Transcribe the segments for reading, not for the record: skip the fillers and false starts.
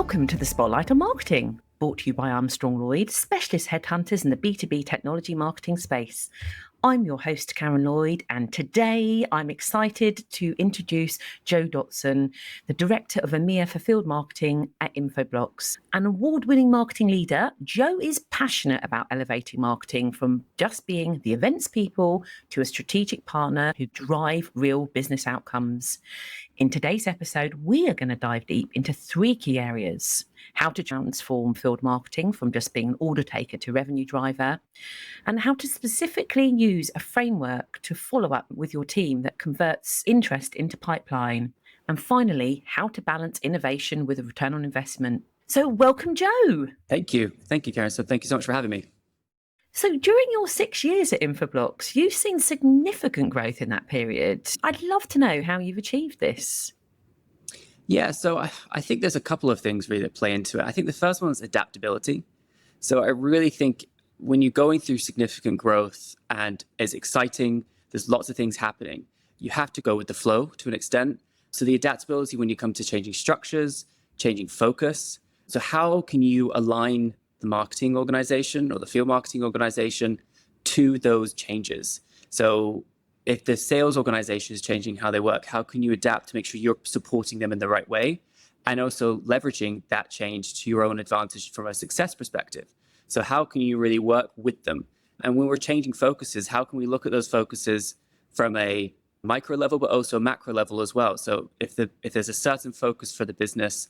Welcome to the Spotlight on Marketing, brought to you by Lloyd, specialist headhunters in the B2B technology marketing space. I'm your host, Karen Lloyd, and today I'm excited to introduce Joe Dotson, the Director of EMEA for Field Marketing at Infoblox. An award-winning marketing leader, Joe is passionate about elevating marketing from just being the events people to a strategic partner who drive real business outcomes. In today's episode, we are going to dive deep into three key areas: how to transform field marketing from just being an order taker to revenue driver, and how to specifically use a framework to follow up with your team that converts interest into pipeline. And finally, how to balance innovation with a return on investment. So welcome, Joe. Thank you. Thank you, Karen. So thank you so much for having me. So during your 6 years at Infoblox, you've seen significant growth in that period. I'd love to know how you've achieved this. Yeah, so I think there's a couple of things really that play into it. I think the first one is adaptability. So I really think when you're going through significant growth and it's exciting, there's lots of things happening, you have to go with the flow to an extent. So the adaptability when you come to changing structures, changing focus. So how can you align the marketing organization or the field marketing organization to those changes? So if the sales organization is changing how they work, how can you adapt to make sure you're supporting them in the right way and also leveraging that change to your own advantage from a success perspective? So how can you really work with them? And when we're changing focuses, how can we look at those focuses from a micro level, but also a macro level as well? So if there's a certain focus for the business,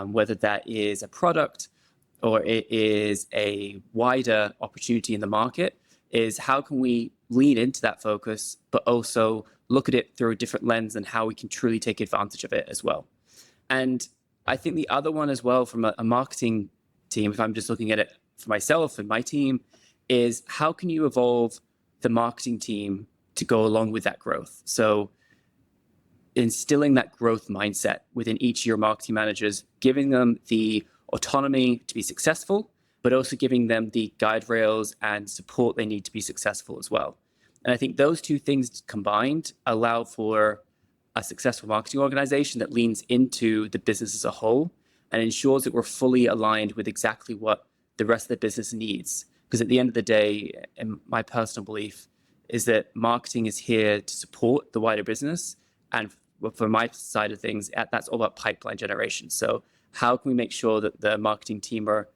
whether that is a product or it is a wider opportunity in the market, is how can we lean into that focus, but also look at it through a different lens and how we can truly take advantage of it as well. And I think the other one as well from a marketing team, if I'm just looking at it for myself and my team, is how can you evolve the marketing team to go along with that growth? So instilling that growth mindset within each of your marketing managers, giving them the autonomy to be successful, but also giving them the guide rails and support they need to be successful as well. And I think those two things combined allow for a successful marketing organization that leans into the business as a whole and ensures that we're fully aligned with exactly what the rest of the business needs. Because at the end of the day, and my personal belief is that marketing is here to support the wider business. And for my side of things, that's all about pipeline generation. So how can we make sure that the marketing team are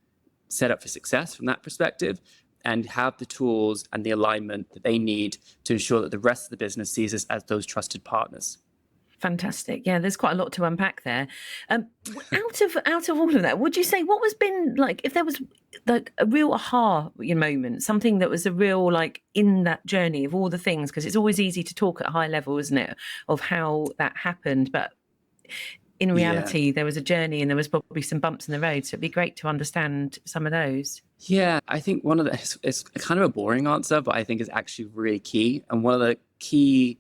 set up for success from that perspective and have the tools and the alignment that they need to ensure that the rest of the business sees us as those trusted partners? Fantastic. Yeah, there's quite a lot to unpack there. Out of all of that, would you say what was been like, if there was like a real aha moment, something that was a real like in that journey of all the things, because it's always easy to talk at a high level, isn't it, of how that happened, but in reality, There was a journey and there was probably some bumps in the road. So it'd be great to understand some of those. Yeah, I think one of it's kind of a boring answer, but I think it's actually really key. And one of the key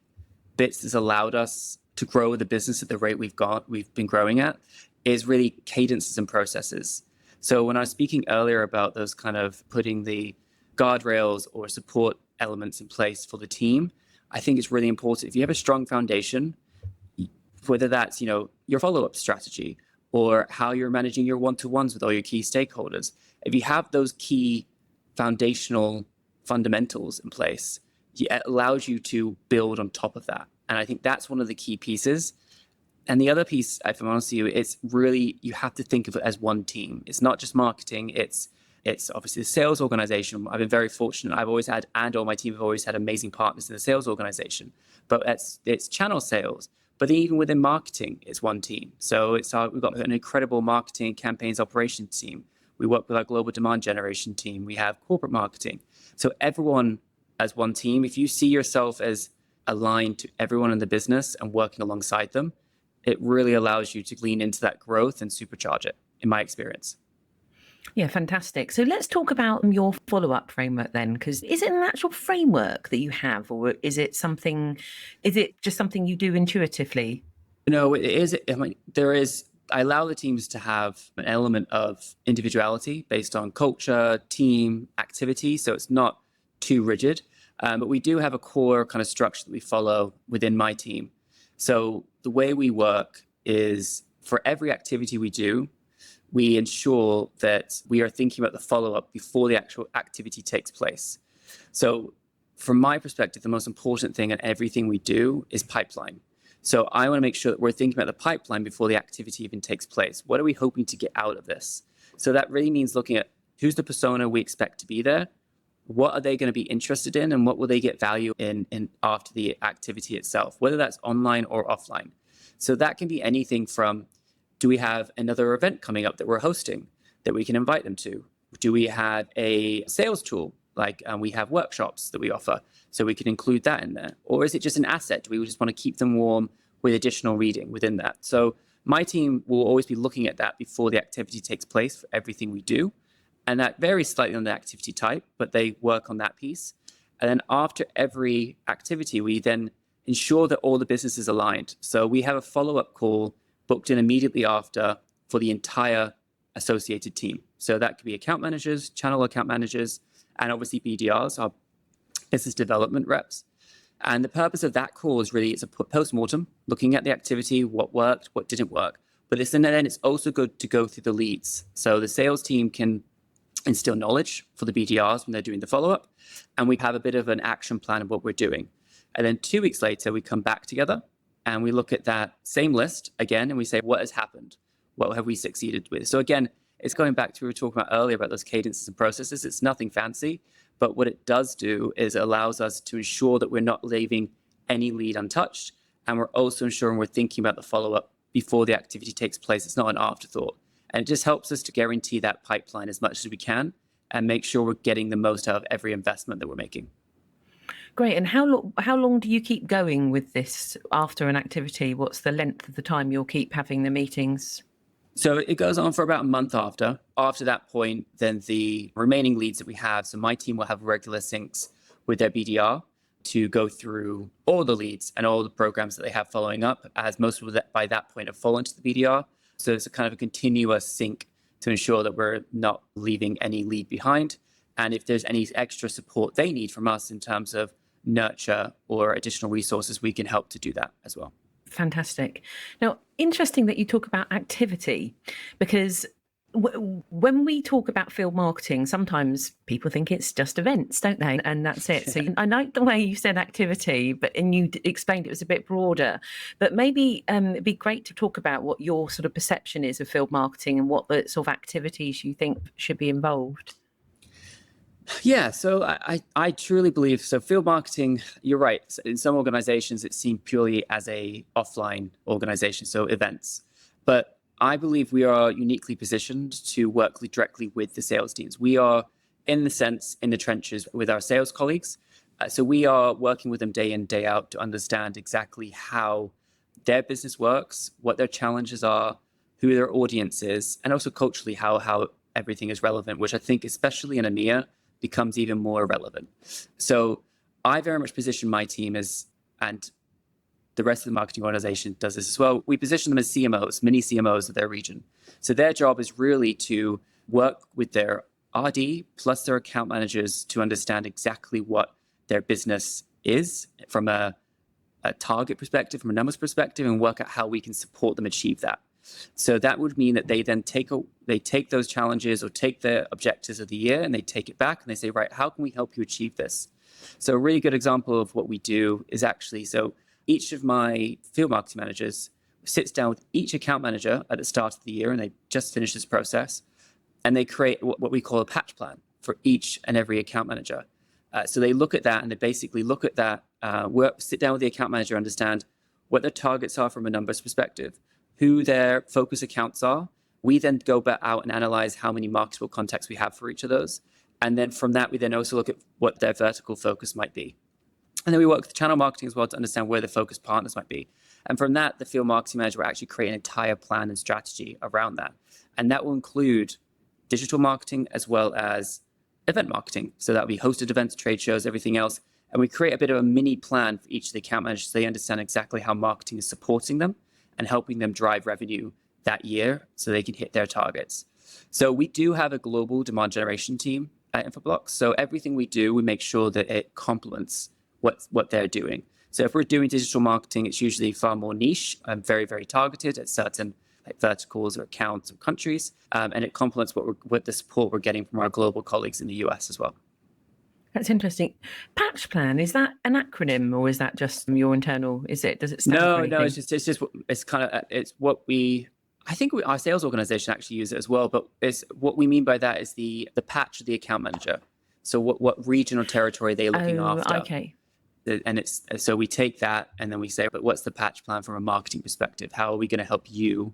bits that's allowed us to grow the business at the rate we've been growing at is really cadences and processes. So when I was speaking earlier about those kind of putting the guardrails or support elements in place for the team, I think it's really important. If you have a strong foundation, whether that's, your follow-up strategy or how you're managing your one-to-ones with all your key stakeholders, if you have those key foundational fundamentals in place, it allows you to build on top of that. And I think that's one of the key pieces. And the other piece, if I'm honest with you, it's really, you have to think of it as one team. It's not just marketing, it's obviously the sales organization. I've been very fortunate. I've always had, and all my team have always had amazing partners in the sales organization. But it's channel sales. But even within marketing, it's one team. So we've got an incredible marketing campaigns operations team. We work with our global demand generation team. We have corporate marketing. So everyone as one team, if you see yourself as aligned to everyone in the business and working alongside them, it really allows you to lean into that growth and supercharge it, in my experience. Yeah, fantastic. So let's talk about your follow-up framework then, because is it an actual framework that you have, or is it just something you do intuitively? No, it is. I mean, I allow the teams to have an element of individuality based on culture, team, activity. So it's not too rigid, but we do have a core kind of structure that we follow within my team. So the way we work is for every activity we do, we ensure that we are thinking about the follow-up before the actual activity takes place. So from my perspective, the most important thing in everything we do is pipeline. So I want to make sure that we're thinking about the pipeline before the activity even takes place. What are we hoping to get out of this? So that really means looking at who's the persona we expect to be there, what are they going to be interested in, and what will they get value in after the activity itself, whether that's online or offline. So that can be anything from, do we have another event coming up that we're hosting that we can invite them to? Do we have a sales tool? Like we have workshops that we offer, so we can include that in there. Or is it just an asset? Do we just want to keep them warm with additional reading within that? So my team will always be looking at that before the activity takes place for everything we do. And that varies slightly on the activity type, but they work on that piece. And then after every activity, we then ensure that all the business is aligned. So we have a follow-up call booked in immediately after for the entire associated team. So that could be account managers, channel account managers, and obviously BDRs, our business development reps. And the purpose of that call is really, it's a post-mortem, looking at the activity, what worked, what didn't work. But then it's also good to go through the leads. So the sales team can instill knowledge for the BDRs when they're doing the follow-up, and we have a bit of an action plan of what we're doing. And then 2 weeks later, we come back together and we look at that same list again, and we say, what has happened? What have we succeeded with? So again, it's going back to what we were talking about earlier about those cadences and processes. It's nothing fancy, but what it does do is it allows us to ensure that we're not leaving any lead untouched, and we're also ensuring we're thinking about the follow-up before the activity takes place. It's not an afterthought. And it just helps us to guarantee that pipeline as much as we can and make sure we're getting the most out of every investment that we're making. Great. And how long do you keep going with this after an activity? What's the length of the time you'll keep having the meetings? So it goes on for about a month after. After that point, then the remaining leads that we have, so my team will have regular syncs with their BDR to go through all the leads and all the programs that they have following up, as most of that by that point have fallen to the BDR. So it's a kind of a continuous sync to ensure that we're not leaving any lead behind. And if there's any extra support they need from us in terms of nurture or additional resources, we can help to do that as well. Fantastic. Now, interesting that you talk about activity, because when we talk about field marketing, sometimes people think it's just events, don't they? And that's it. So I like the way you said activity, and you explained it was a bit broader. But maybe it'd be great to talk about what your sort of perception is of field marketing and what the sort of activities you think should be involved. Yeah, so I truly believe, so field marketing, you're right. In some organizations, it's seen purely as a offline organization, so events. But I believe we are uniquely positioned to work directly with the sales teams. We are, in the trenches with our sales colleagues. So we are working with them day in, day out to understand exactly how their business works, what their challenges are, who their audience is, and also culturally how everything is relevant, which I think, especially in EMEA, becomes even more relevant. So I very much position my team as, and the rest of the marketing organization does this as well, we position them as CMOs, mini CMOs of their region. So their job is really to work with their RD plus their account managers to understand exactly what their business is from a target perspective, from a numbers perspective, and work out how we can support them achieve that. So that would mean that they then take those challenges or take the objectives of the year and they take it back and they say, right, how can we help you achieve this? So a really good example of what we do is actually, so each of my field marketing managers sits down with each account manager at the start of the year, and they just finished this process, and they create what we call a patch plan for each and every account manager. So they look at that and they basically look at that, sit down with the account manager, understand what their targets are from a numbers perspective, who their focus accounts are. We then go back out and analyze how many marketable contacts we have for each of those. And then from that, we then also look at what their vertical focus might be. And then we work with channel marketing as well to understand where the focus partners might be. And from that, the field marketing manager will actually create an entire plan and strategy around that. And that will include digital marketing as well as event marketing. So that will be hosted events, trade shows, everything else. And we create a bit of a mini plan for each of the account managers so they understand exactly how marketing is supporting them and helping them drive revenue that year so they can hit their targets. So we do have a global demand generation team at Infoblox. So everything we do, we make sure that it complements what they're doing. So if we're doing digital marketing, it's usually far more niche and very, very targeted at certain like verticals or accounts or countries. And it complements what the support we're getting from our global colleagues in the US as well. That's interesting. Patch plan, is that an acronym or is that just your internal? Does it stand for anything? No, it's what we, I think our sales organization actually use it as well, but it's what we mean by that is the patch of the account manager. So what region or territory they're looking after. Okay. And so we take that and then we say, but what's the patch plan from a marketing perspective? How are we going to help you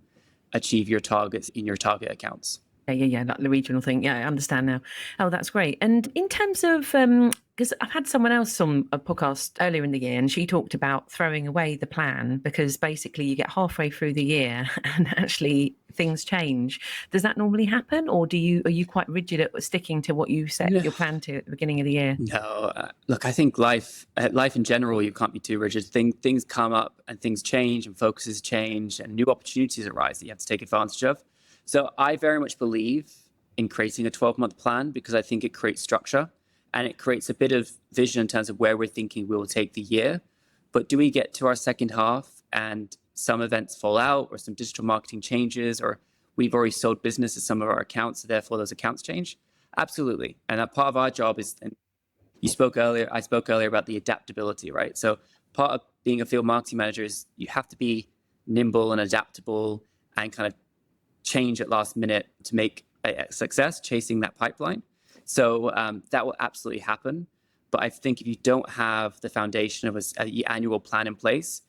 achieve your targets in your target accounts? Yeah, like the regional thing. Yeah, I understand now. Oh, that's great. And in terms of, because I've had someone else on a podcast earlier in the year, and she talked about throwing away the plan because basically you get halfway through the year and actually things change. Does that normally happen, or are you quite rigid at sticking to what you set your plan to at the beginning of the year? No, look, I think life in general, you can't be too rigid. Things come up and things change and focuses change and new opportunities arise that you have to take advantage of. So I very much believe in creating a 12-month plan because I think it creates structure and it creates a bit of vision in terms of where we're thinking we will take the year. But do we get to our second half and some events fall out or some digital marketing changes or we've already sold business to some of our accounts, so therefore those accounts change? Absolutely. And that part of our job is, and I spoke earlier about the adaptability, right? So part of being a field marketing manager is you have to be nimble and adaptable and kind of change at last minute to make a success, chasing that pipeline. So that will absolutely happen. But I think if you don't have the foundation of an annual plan in place,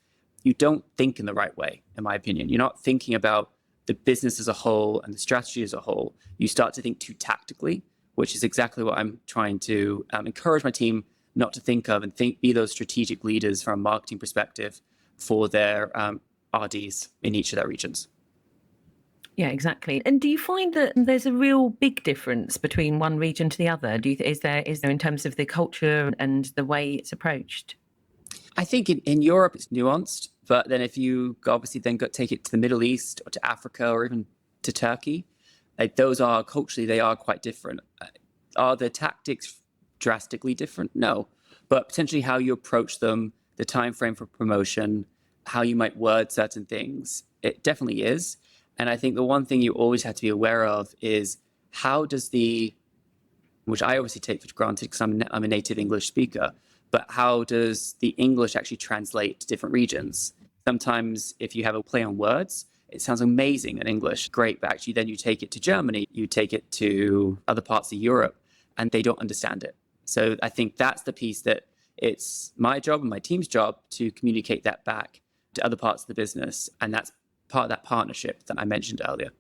you don't think in the right way, in my opinion. You're not thinking about the business as a whole and the strategy as a whole. You start to think too tactically, which is exactly what I'm trying to encourage my team not to think of and be those strategic leaders from a marketing perspective for their RDs in each of their regions. Yeah, exactly. And do you find that there's a real big difference between one region to the other? Is there in terms of the culture and the way it's approached? I think in Europe it's nuanced, but then if you obviously then take it to the Middle East or to Africa or even to Turkey, like those are culturally, they are quite different. Are the tactics drastically different? No, but potentially how you approach them, the time frame for promotion, how you might word certain things, it definitely is. And I think the one thing you always have to be aware of is how does which I obviously take for granted because I'm a native English speaker, but how does the English actually translate to different regions? Sometimes if you have a play on words, it sounds amazing in English, great, but actually then you take it to Germany, you take it to other parts of Europe, and they don't understand it. So I think that's the piece that it's my job and my team's job to communicate that back to other parts of the business. And that's part of that partnership that I mentioned earlier.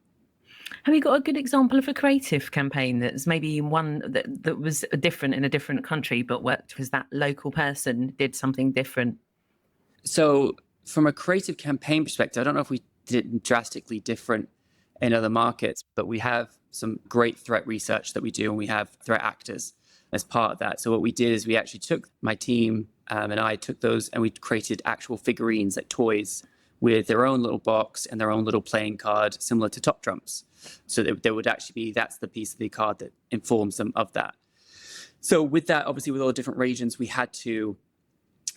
Have you got a good example of a creative campaign that's maybe one that was different in a different country, but was that local person did something different? So from a creative campaign perspective, I don't know if we did it drastically different in other markets, but we have some great threat research that we do, and we have threat actors as part of that. So what we did is we actually took my team and I took those and we created actual figurines, like toys, with their own little box and their own little playing card, similar to top trumps. So there would actually be, that's the piece of the card that informs them of that. So with that, obviously with all the different regions,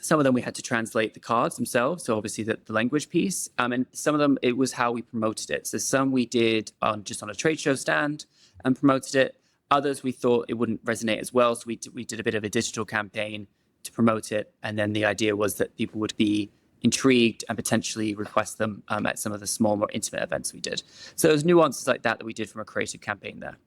some of them we had to translate the cards themselves. So obviously the language piece, and some of them, it was how we promoted it. So some we did just on a trade show stand and promoted it. Others we thought it wouldn't resonate as well. So we did a bit of a digital campaign to promote it. And then the idea was that people would be intrigued and potentially request them at some of the small, more intimate events we did. So there's nuances like that we did from a creative campaign there.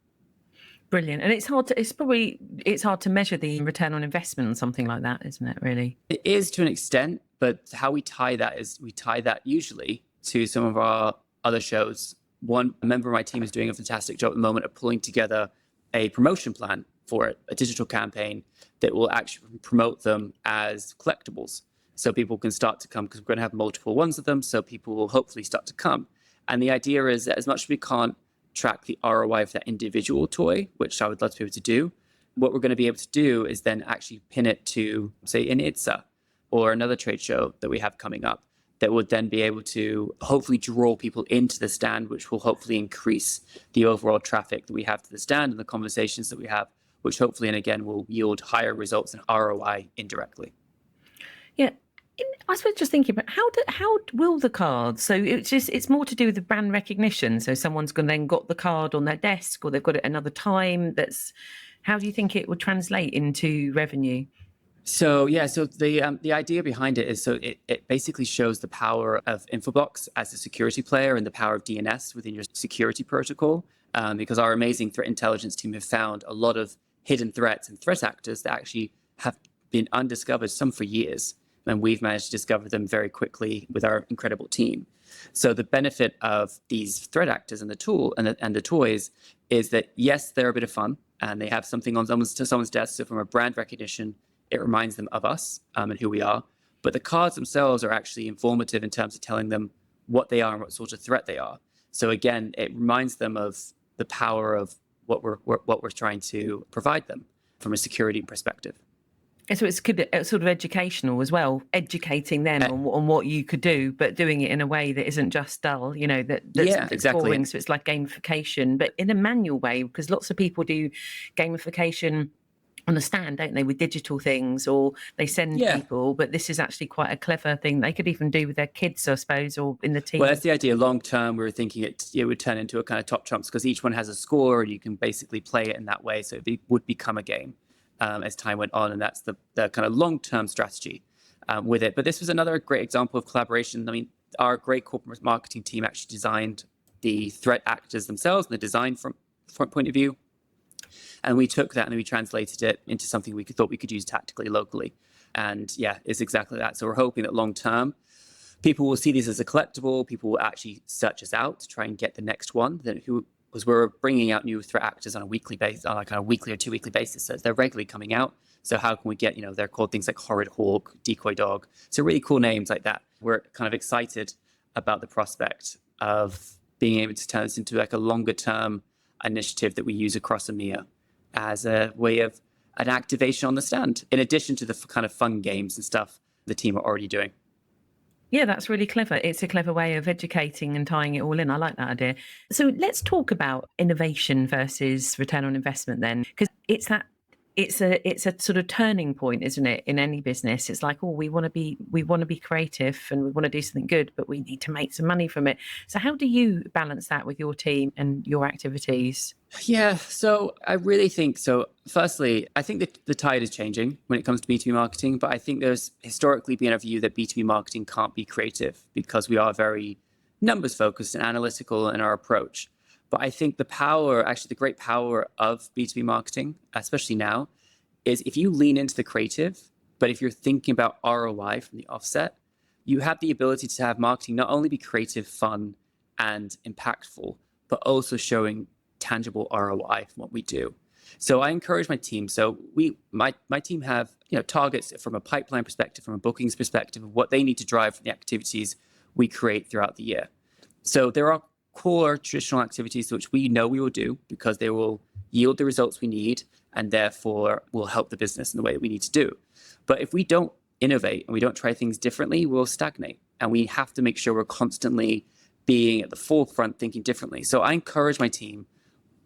Brilliant. And it's hard to measure the return on investment on something like that, isn't it, really? It is to an extent, but how we tie that is we tie that usually to some of our other shows. One member of my team is doing a fantastic job at the moment of pulling together a promotion plan for it, a digital campaign that will actually promote them as collectibles. So people can start to come because we're going to have multiple ones of them. So people will hopefully start to come. And the idea is that as much as we can't track the ROI for that individual toy, which I would love to be able to do, what we're going to be able to do is then actually pin it to, say, an ITSA or another trade show that we have coming up that would then be able to hopefully draw people into the stand, which will hopefully increase the overall traffic that we have to the stand and the conversations that we have, which hopefully, and again, will yield higher results and ROI indirectly. Yeah. I suppose just thinking about how will the cards? So it's more to do with the brand recognition. So someone's going to then got the card on their desk, or they've got it another time. How do you think it would translate into revenue? So the idea behind it is it basically shows the power of Infoblox as a security player and the power of DNS within your security protocol. Because our amazing threat intelligence team have found a lot of hidden threats and threat actors that actually have been undiscovered, some for years, and we've managed to discover them very quickly with our incredible team. So the benefit of these threat actors and the tool and the toys is that, yes, they're a bit of fun and they have something on someone's desk. So from a brand recognition, it reminds them of us and who we are. But the cards themselves are actually informative in terms of telling them what they are and what sort of threat they are. So again, it reminds them of the power of what we're trying to provide them from a security perspective. So it's sort of educational as well, educating them on what you could do, but doing it in a way that isn't just dull, that's boring. So it's like gamification, but in a manual way, because lots of people do gamification on a stand, don't they, with digital things, or they send people, but this is actually quite a clever thing they could even do with their kids, I suppose, or in the team. Well, that's the idea. Long term, we were thinking it would turn into a kind of top trumps, because each one has a score and you can basically play it in that way. So it would become a game as time went on. And that's the kind of long-term strategy with it. But this was another great example of collaboration. I mean, our great corporate marketing team actually designed the threat actors themselves, and the design from point of view. And we took that and we translated it into something we thought we could use tactically locally. And yeah, it's exactly that. So we're hoping that long term, people will see these as a collectible. People will actually search us out to try and get the next one. Because we're bringing out new threat actors on a weekly basis, on a kind of weekly or 2 weekly basis. So they're regularly coming out. So how can we get, they're called things like Horrid Hawk, Decoy Dog. So really cool names like that. We're kind of excited about the prospect of being able to turn this into like a longer term initiative that we use across EMEA as a way of an activation on the stand, in addition to the kind of fun games and stuff the team are already doing. Yeah, that's really clever. It's a clever way of educating and tying it all in. I like that idea. So let's talk about innovation versus return on investment then, because it's a sort of turning point, isn't it, in any business? It's like, we want to be creative and we want to do something good, but we need to make some money from it. So how do you balance that with your team and your activities? Yeah, so I really think so. Firstly, I think that the tide is changing when it comes to B2B marketing, but I think there's historically been a view that B2B marketing can't be creative because we are very numbers focused and analytical in our approach. But I think the great power of B2B marketing, especially now, is if you lean into the creative, but if you're thinking about ROI from the offset, you have the ability to have marketing not only be creative, fun, and impactful, but also showing tangible ROI from what we do. So I encourage my team. So my team have targets from a pipeline perspective, from a bookings perspective, of what they need to drive from the activities we create throughout the year. So there are core traditional activities which we know we will do because they will yield the results we need and therefore will help the business in the way that we need to do. But if we don't innovate and we don't try things differently, we'll stagnate. And we have to make sure we're constantly being at the forefront, thinking differently. So I encourage my team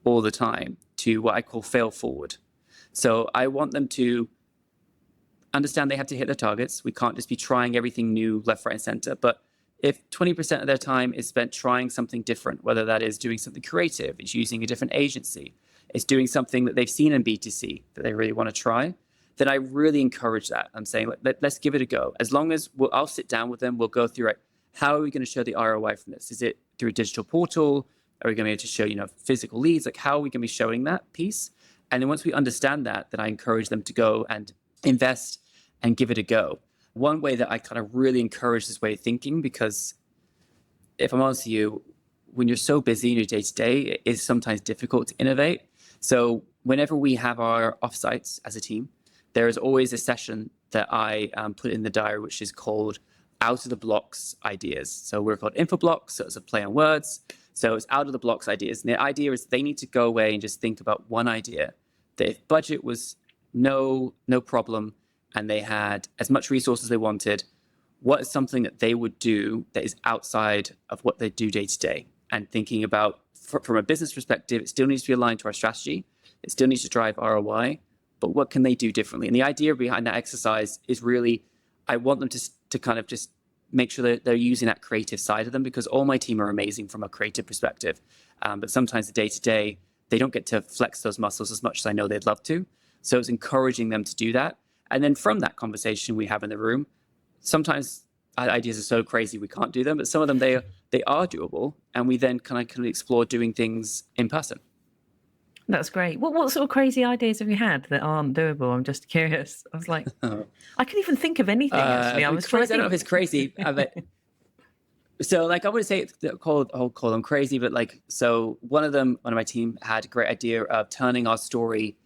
all the time to what I call fail forward. So I want them to understand they have to hit their targets. We can't just be trying everything new left, right, and center. But if 20% of their time is spent trying something different, whether that is doing something creative, it's using a different agency, it's doing something that they've seen in B2C that they really want to try, then I really encourage that. I'm saying, let's give it a go. As long as I'll sit down with them, we'll go through it. How are we going to show the ROI from this? Is it through a digital portal? Are we going to be able to show, physical leads? Like, how are we going to be showing that piece? And then once we understand that, then I encourage them to go and invest and give it a go. One way that I kind of really encourage this way of thinking, because if I'm honest with you, when you're so busy in your day-to-day, it is sometimes difficult to innovate. So whenever we have our offsites as a team, there is always a session that I put in the diary, which is called out of the blocks ideas. So we're called Infoblox, so it's a play on words. So it's out of the blocks ideas. And the idea is they need to go away and just think about one idea, that if budget was no problem and they had as much resources as they wanted, what is something that they would do that is outside of what they do day to day? And thinking about, from a business perspective, it still needs to be aligned to our strategy. It still needs to drive ROI, but what can they do differently? And the idea behind that exercise is really, I want them to to kind of just make sure that they're using that creative side of them, because all my team are amazing from a creative perspective. But sometimes the day-to-day, they don't get to flex those muscles as much as I know they'd love to. So it's encouraging them to do that. And then from that conversation we have in the room, sometimes ideas are so crazy we can't do them, but some of them, they are doable. And we then kind of explore doing things in person. That's great. What sort of crazy ideas have you had that aren't doable? I'm just curious. I was like, I couldn't even think of anything, actually. I was crazy. I don't know if think. it's crazy. So like, I wouldn't say call them crazy, but like, so one of my team had a great idea of turning our story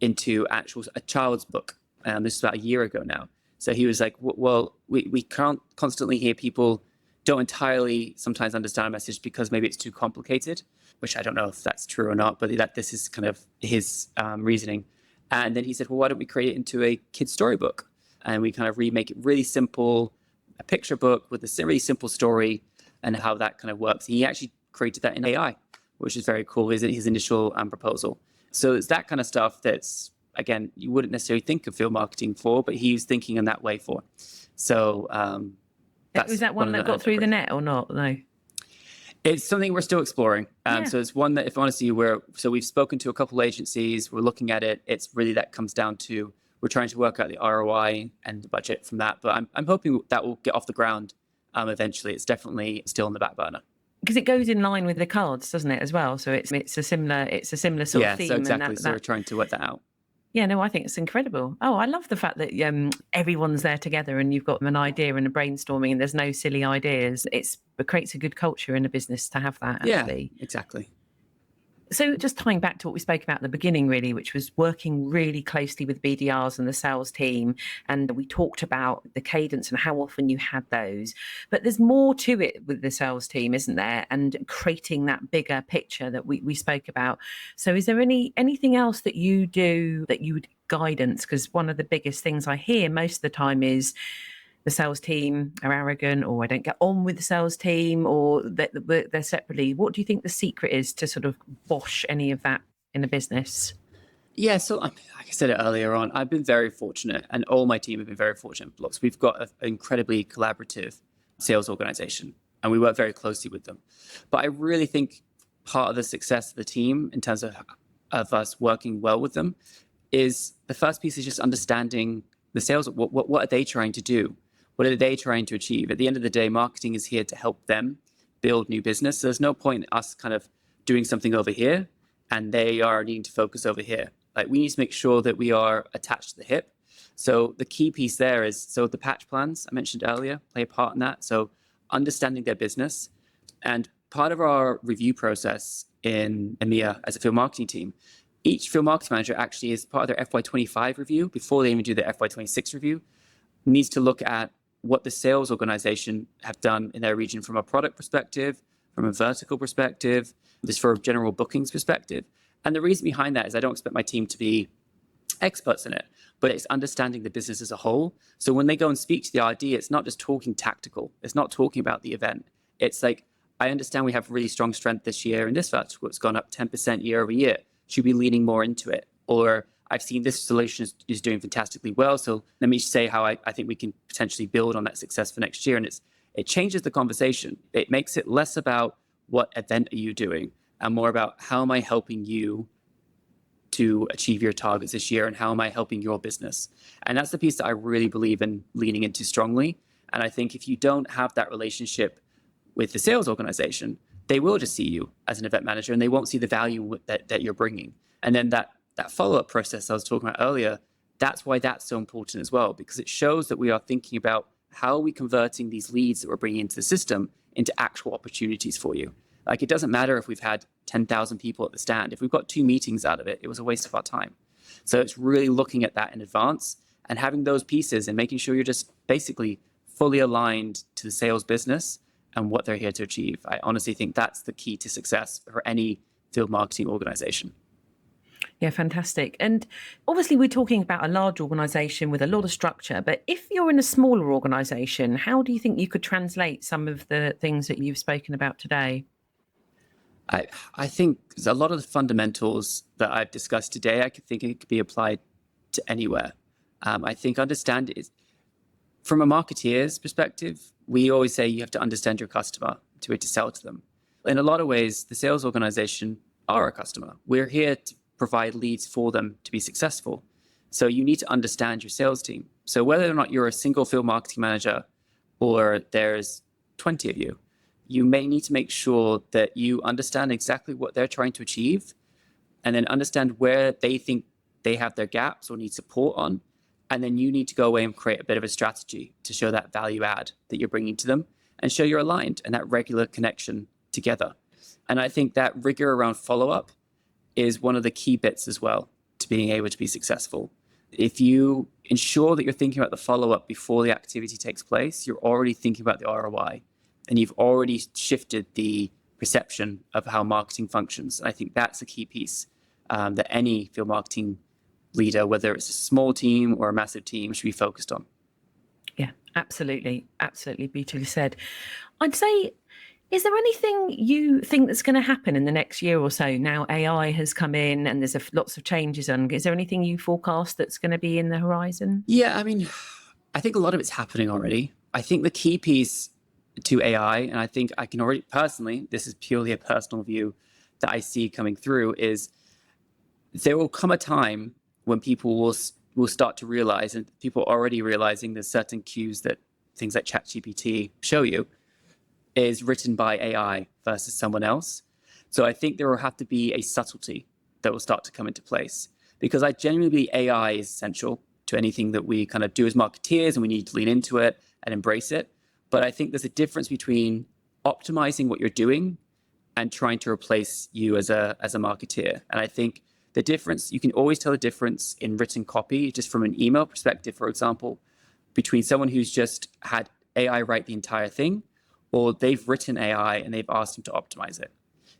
into a child's book. This is about a year ago now. So he was like, well, we can't constantly hear people don't entirely sometimes understand a message because maybe it's too complicated, which I don't know if that's true or not, but this is kind of his reasoning. And then he said, well, why don't we create it into a kid's storybook? And we kind of remake it really simple, a picture book with a really simple story and how that kind of works. He actually created that in AI, which is very cool, his initial proposal. So it's that kind of stuff that's, again, you wouldn't necessarily think of field marketing for, but he was thinking in that way for. So was that one that got through the net or not? No. It's something we're still exploring. So it's one that, if honestly, we've spoken to a couple of agencies, we're looking at it. It's really that comes down to, we're trying to work out the ROI and the budget from that. But I'm hoping that will get off the ground eventually. It's definitely still on the back burner. Because it goes in line with the cards, doesn't it, as well? So it's a similar sort of theme. Yeah, so exactly. So we're trying to work that out. Yeah, no, I think it's incredible. Oh, I love the fact that everyone's there together and you've got an idea and a brainstorming and there's no silly ideas. It creates a good culture in a business to have that, actually. Yeah, exactly. So just tying back to what we spoke about at the beginning, really, which was working really closely with BDRs and the sales team. And we talked about the cadence and how often you had those. But there's more to it with the sales team, isn't there? And creating that bigger picture that we spoke about. So is there anything else that you do that you would guidance? Because one of the biggest things I hear most of the time is the sales team are arrogant, or I don't get on with the sales team, or they're separately. What do you think the secret is to sort of bosh any of that in a business? Yeah, so like I said it earlier on, I've been very fortunate, and all my team have been very fortunate at Blocks. We've got an incredibly collaborative sales organization, and we work very closely with them. But I really think part of the success of the team, in terms of us working well with them, is the first piece is just understanding the sales. What are they trying to do? What are they trying to achieve? At the end of the day, marketing is here to help them build new business. So there's no point in us kind of doing something over here and they are needing to focus over here. Like, we need to make sure that we are attached to the hip. So the key piece there is, so the patch plans I mentioned earlier play a part in that. So understanding their business. And part of our review process in EMEA as a field marketing team, each field marketing manager actually is part of their FY25 review, before they even do their FY26 review, needs to look at what the sales organization have done in their region from a product perspective, from a vertical perspective, just for a general bookings perspective. And the reason behind that is I don't expect my team to be experts in it, but it's understanding the business as a whole. So when they go and speak to the RD, it's not just talking tactical. It's not talking about the event. It's like, I understand we have really strong strength this year in this vertical. It's gone up 10% year over year. Should we be leaning more into it? Or I've seen this solution is doing fantastically well. So let me say how I think we can potentially build on that success for next year. And it changes the conversation. It makes it less about what event are you doing and more about how am I helping you to achieve your targets this year and how am I helping your business? And that's the piece that I really believe in leaning into strongly. And I think if you don't have that relationship with the sales organization, they will just see you as an event manager and they won't see the value that you're bringing. And then that follow-up process I was talking about earlier, that's why that's so important as well, because it shows that we are thinking about how are we converting these leads that we're bringing into the system into actual opportunities for you. Like, it doesn't matter if we've had 10,000 people at the stand. If we've got 2 meetings out of it, it was a waste of our time. So it's really looking at that in advance and having those pieces and making sure you're just basically fully aligned to the sales business and what they're here to achieve. I honestly think that's the key to success for any field marketing organization. Yeah, fantastic. And obviously we're talking about a large organization with a lot of structure, but if you're in a smaller organization, how do you think you could translate some of the things that you've spoken about today? I think a lot of the fundamentals that I've discussed today, I think it could be applied to anywhere. I think From a marketeer's perspective, we always say you have to understand your customer to be able to sell to them. In a lot of ways, the sales organization are a customer. We're here to provide leads for them to be successful. So you need to understand your sales team. So whether or not you're a single field marketing manager or there's 20 of you, you may need to make sure that you understand exactly what they're trying to achieve and then understand where they think they have their gaps or need support on. And then you need to go away and create a bit of a strategy to show that value add that you're bringing to them and show you're aligned and that regular connection together. And I think that rigor around follow-up is one of the key bits as well to being able to be successful. If you ensure that you're thinking about the follow-up before the activity takes place, you're already thinking about the ROI and you've already shifted the perception of how marketing functions. And I think that's a key piece that any field marketing leader, whether it's a small team or a massive team, should be focused on. Yeah, absolutely. Absolutely. Beautifully said. I'd say, is there anything you think that's going to happen in the next year or so? Now AI has come in and there's lots of changes. And is there anything you forecast that's going to be in the horizon? Yeah, I mean, I think a lot of it's happening already. I think the key piece to AI, and I think I can already personally, this is purely a personal view that I see coming through, is there will come a time when people will start to realize, and people are already realizing there's certain cues that things like ChatGPT show you is written by AI versus someone else. So I think there will have to be a subtlety that will start to come into place, because I genuinely believe AI is essential to anything that we kind of do as marketeers, and we need to lean into it and embrace it. But I think there's a difference between optimizing what you're doing and trying to replace you as a marketeer. And I think the difference, you can always tell the difference in written copy, just from an email perspective, for example, between someone who's just had AI write the entire thing, or they've written AI and they've asked them to optimize it.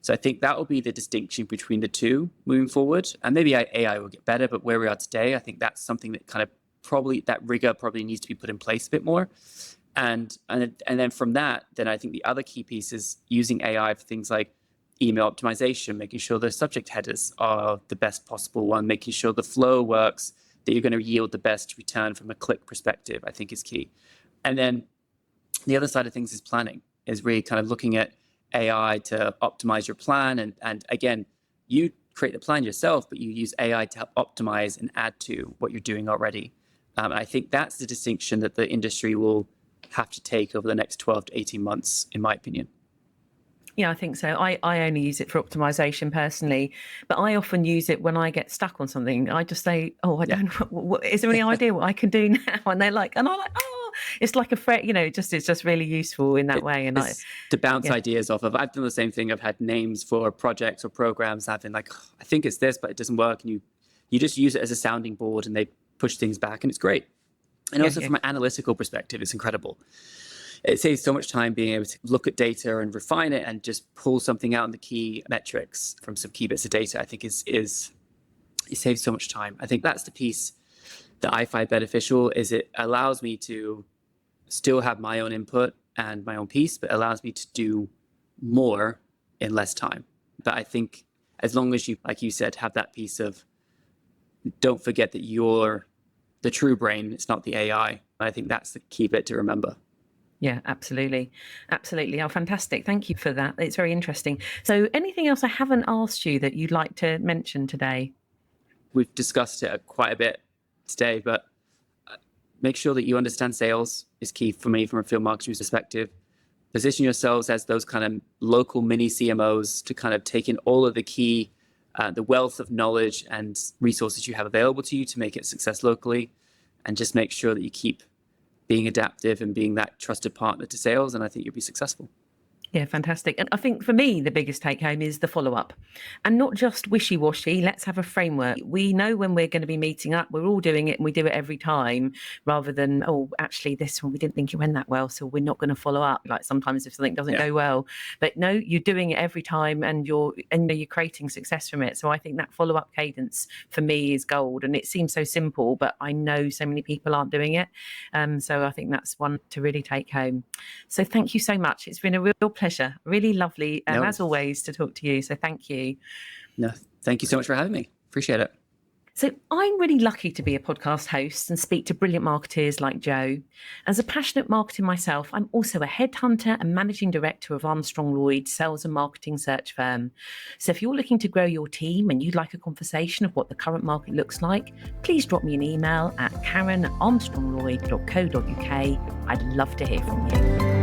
So I think that will be the distinction between the two moving forward. And maybe AI will get better, but where we are today, I think that's something that kind of that rigor probably needs to be put in place a bit more. And then from that, then I think the other key piece is using AI for things like email optimization, making sure the subject headers are the best possible one, making sure the flow works, that you're going to yield the best return from a click perspective, I think is key. And then the other side of things is planning, is really kind of looking at AI to optimize your plan. And again, you create the plan yourself, but you use AI to help optimize and add to what you're doing already. I think that's the distinction that the industry will have to take over the next 12 to 18 months, in my opinion. Yeah, I think so. I only use it for optimization personally, but I often use it when I get stuck on something. I just say, "Oh, I don't know. Is there any idea what I can do now?" And they're like, and I'm like, "Oh, it's like a friend, it's just really useful in that way." And to bounce ideas off of. I've done the same thing. I've had names for projects or programs. I've been like, oh, I think it's this, but it doesn't work. And you just use it as a sounding board, and they push things back, and it's great. And also from an analytical perspective, it's incredible. It saves so much time being able to look at data and refine it and just pull something out in the key metrics from some key bits of data. I think it saves so much time. I think that's the piece that I find beneficial, is it allows me to still have my own input and my own piece, but allows me to do more in less time. But I think as long as you, like you said, have that piece of, don't forget that you're the true brain, it's not the AI. I think that's the key bit to remember. Yeah, absolutely. Absolutely. Oh, fantastic. Thank you for that. It's very interesting. So anything else I haven't asked you that you'd like to mention today? We've discussed it quite a bit today, but make sure that you understand sales is key for me from a field marketing perspective. Position yourselves as those kind of local mini CMOs to kind of take in all of the key, the wealth of knowledge and resources you have available to you to make it a success locally, and just make sure that you keep being adaptive and being that trusted partner to sales, and I think you'll be successful. Yeah, fantastic. And I think for me, the biggest take home is the follow-up, and not just wishy-washy. Let's have a framework. We know when we're going to be meeting up, we're all doing it and we do it every time, rather than, oh, actually this one, we didn't think it went that well, so we're not going to follow up. Like sometimes if something doesn't go well, but no, you're doing it every time and you're creating success from it. So I think that follow-up cadence for me is gold, and it seems so simple, but I know so many people aren't doing it. So I think that's one to really take home. So thank you so much. It's been a real pleasure. Really lovely, as always, to talk to you. So thank you. No, thank you so much for having me. Appreciate it. So I'm really lucky to be a podcast host and speak to brilliant marketers like Joe. As a passionate marketer myself, I'm also a headhunter and managing director of Armstrong Lloyd sales and marketing search firm. So if you're looking to grow your team and you'd like a conversation of what the current market looks like, please drop me an email at karen@armstronglloyd.co.uk. I'd love to hear from you.